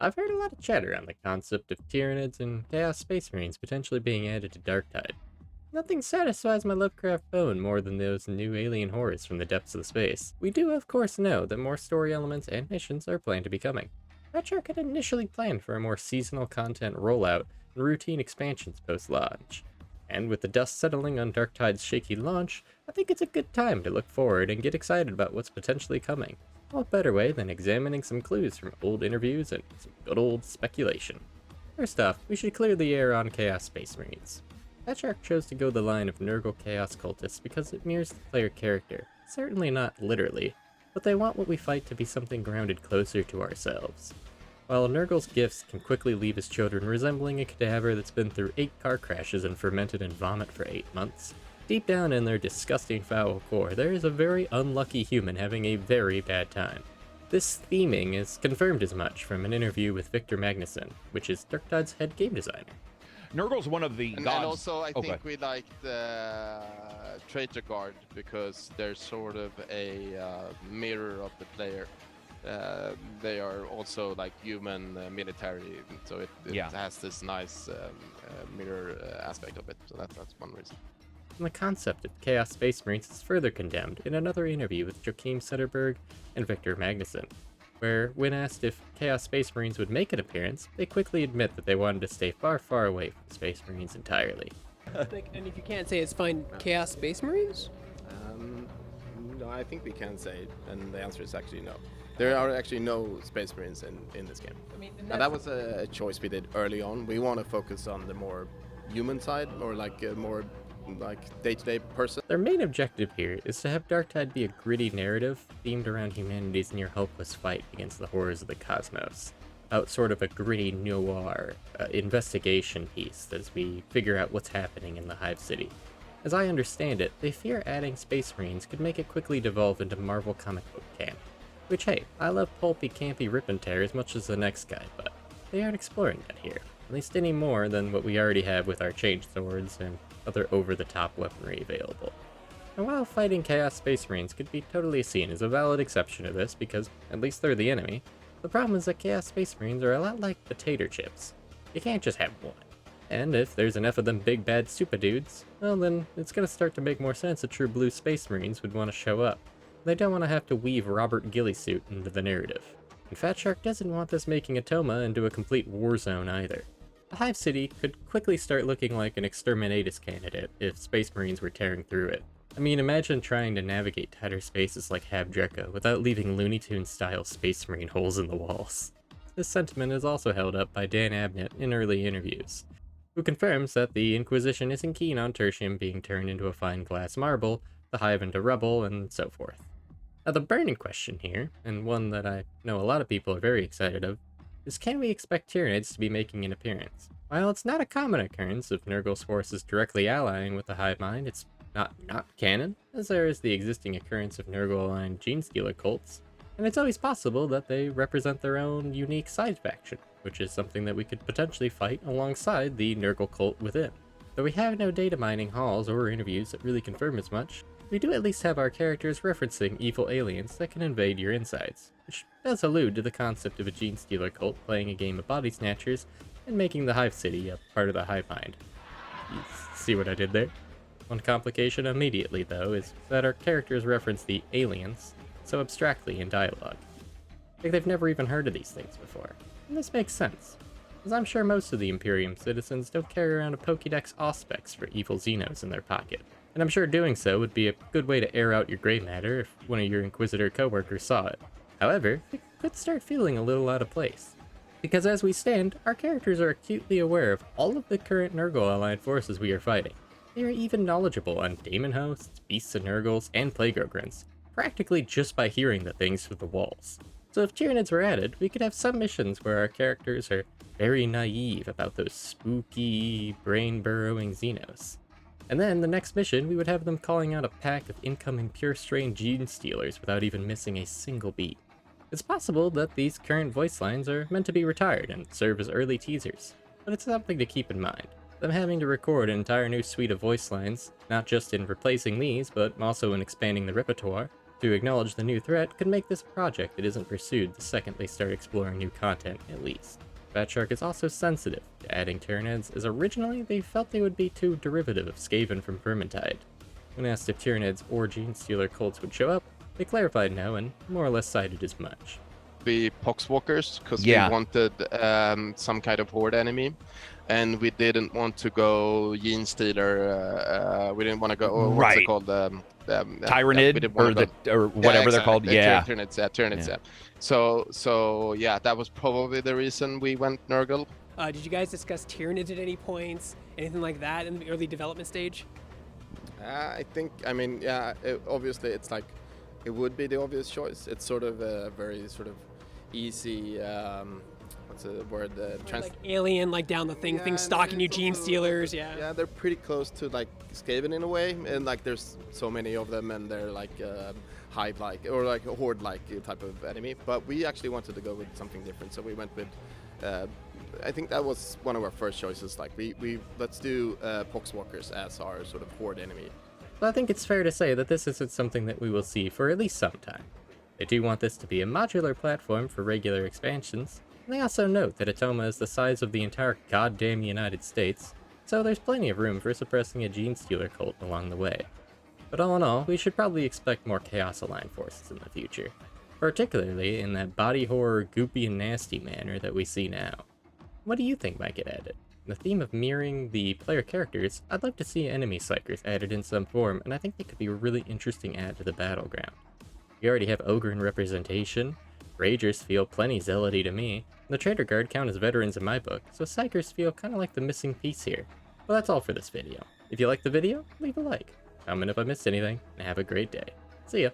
I've heard a lot of chatter on the concept of Tyranids and Chaos Space Marines potentially being added to Darktide. Nothing satisfies my Lovecraft bone more than those new alien horrors from the depths of the space. We do, of course, know that more story elements and missions are planned to be coming. Fatshark had initially planned for a more seasonal content rollout and routine expansions post-launch. And with the dust settling on Darktide's shaky launch, I think it's a good time to look forward and get excited about what's potentially coming. What better way than examining some clues from old interviews and some good old speculation? First off, we should clear the air on Chaos Space Marines. Fatshark chose to go the line of Nurgle Chaos Cultists because it mirrors the player character, certainly not literally, but they want what we fight to be something grounded closer to ourselves. While Nurgle's gifts can quickly leave his children resembling a cadaver that's been through 8 car crashes and fermented in vomit for 8 months, deep down in their disgusting foul core, there is a very unlucky human having a very bad time. This theming is confirmed as much from an interview with Victor Magnuson, which is Darktide's head game designer. Nurgle's one of the And gods. also, I Okay. think we like the Traitor Guard because they're sort of a mirror of the player. They are also like human military, so it Yeah. has this nice mirror aspect of it. So that's one reason. And the concept of Chaos Space Marines is further condemned in another interview with Joachim Sederberg and Victor Magnuson, where, when asked if Chaos Space Marines would make an appearance, they quickly admit that they wanted to stay far, far away from Space Marines entirely. And if you can't say it's fine, Chaos Space Marines? No, I think we can say, and the answer is actually no. There are actually no Space Marines in this game. I mean, And that was a choice we did early on. We want to focus on the more human side, or like a more like day-to-day person. Their main objective here is to have Darktide be a gritty narrative themed around humanity's near hopeless fight against the horrors of the cosmos. About sort of a gritty noir investigation piece as we figure out what's happening in the Hive City. As I understand it, they fear adding Space Marines could make it quickly devolve into Marvel comic book camp. Which, hey, I love pulpy, campy rip and tear as much as the next guy, but they aren't exploring that here. At least any more than what we already have with our change swords and other over-the-top weaponry available. And while fighting Chaos Space Marines could be totally seen as a valid exception to this because at least they're the enemy, the problem is that Chaos Space Marines are a lot like potato chips. You can't just have one. And if there's enough of them big bad super dudes, well then it's gonna start to make more sense that true blue Space Marines would want to show up. They don't want to have to weave Robert Gillysuit into the narrative. And Fatshark doesn't want this making Atoma into a complete war zone either. The Hive City could quickly start looking like an exterminatus candidate if Space Marines were tearing through it. I mean, imagine trying to navigate tighter spaces like Habdreka without leaving Looney Tunes-style Space Marine holes in the walls. This sentiment is also held up by Dan Abnett in early interviews, who confirms that the Inquisition isn't keen on Tertium being turned into a fine glass marble, the Hive into rubble, and so forth. Now the burning question here, and one that I know a lot of people are very excited of, is can we expect Tyranids to be making an appearance? While it's not a common occurrence of Nurgle's forces directly allying with the Hive Mind, it's not canon, as there is the existing occurrence of Nurgle-aligned Genestealer cults, and it's always possible that they represent their own unique side faction, which is something that we could potentially fight alongside the Nurgle cult within. Though we have no data mining hauls or interviews that really confirm as much, we do at least have our characters referencing evil aliens that can invade your insides, which does allude to the concept of a Genestealer cult playing a game of body snatchers and making the Hive City a part of the Hive Mind. You see what I did there? One complication immediately, though, is that our characters reference the aliens so abstractly in dialogue. Like they've never even heard of these things before. And this makes sense, as I'm sure most of the Imperium citizens don't carry around a Pokédex Auspex for evil Xenos in their pocket. And I'm sure doing so would be a good way to air out your gray matter if one of your Inquisitor coworkers saw it. However, it could start feeling a little out of place. Because as we stand, our characters are acutely aware of all of the current Nurgle-aligned forces we are fighting. They are even knowledgeable on Daemon Hosts, Beasts of Nurgles, and Plague Ogrins, practically just by hearing the things through the walls. So if Tyranids were added, we could have some missions where our characters are very naive about those spooky, brain-burrowing Xenos. And then the next mission, we would have them calling out a pack of incoming pure strain Genestealers without even missing a single beat. It's possible that these current voice lines are meant to be retired and serve as early teasers, but it's something to keep in mind. Them having to record an entire new suite of voice lines, not just in replacing these, but also in expanding the repertoire, To acknowledge the new threat could make this project that isn't pursued the second they start exploring new content, at least. Fatshark is also sensitive to adding Tyranids, as originally they felt they would be too derivative of Skaven from Vermintide. When asked if Tyranids or Genestealer cults would show up, they clarified no and more or less cited as much. Be poxwalkers because Yeah. we wanted some kind of horde enemy, and we didn't want to go Genestealer. We didn't want to go. What's Right. it called? Tyrannid we didn't or wanna the or whatever they're called. Yeah. Tyranids. Yeah, Tyranids. Yeah. Yeah. So yeah, that was probably the reason we went Nurgle. Did you guys discuss Tyranids at any points? Anything like that in the early development stage? I think, I mean, yeah, obviously it's like, it would be the obvious choice. It's sort of a very sort of easy, what's the word? Like alien, like down the thing, Yeah, things and stalking you, it's Gene also- Stealers, yeah. Yeah, they're pretty close to like Skaven in a way, and like there's so many of them, and they're like hive-like or like a horde-like type of enemy. But we actually wanted to go with something different, so we went with. I think that was one of our first choices. Like we let's do poxwalkers as our sort of horde enemy. But I think it's fair to say that this isn't something that we will see for at least some time. They do want this to be a modular platform for regular expansions, and they also note that Atoma is the size of the entire goddamn United States, so there's plenty of room for suppressing a Genestealer cult along the way. But all in all, we should probably expect more Chaos Aligned forces in the future, particularly in that body horror, goopy and nasty manner that we see now. What do you think might get added? In the theme of mirroring the player characters, I'd love to see enemy psychers added in some form, and I think they could be a really interesting add to the battleground. You already have Ogryn representation, Ragers feel plenty zealoty to me, and the Traitor Guard count as veterans in my book, so psychers feel kinda like the missing piece here. Well, that's all for this video. If you liked the video, leave a like, comment if I missed anything, and have a great day. See ya!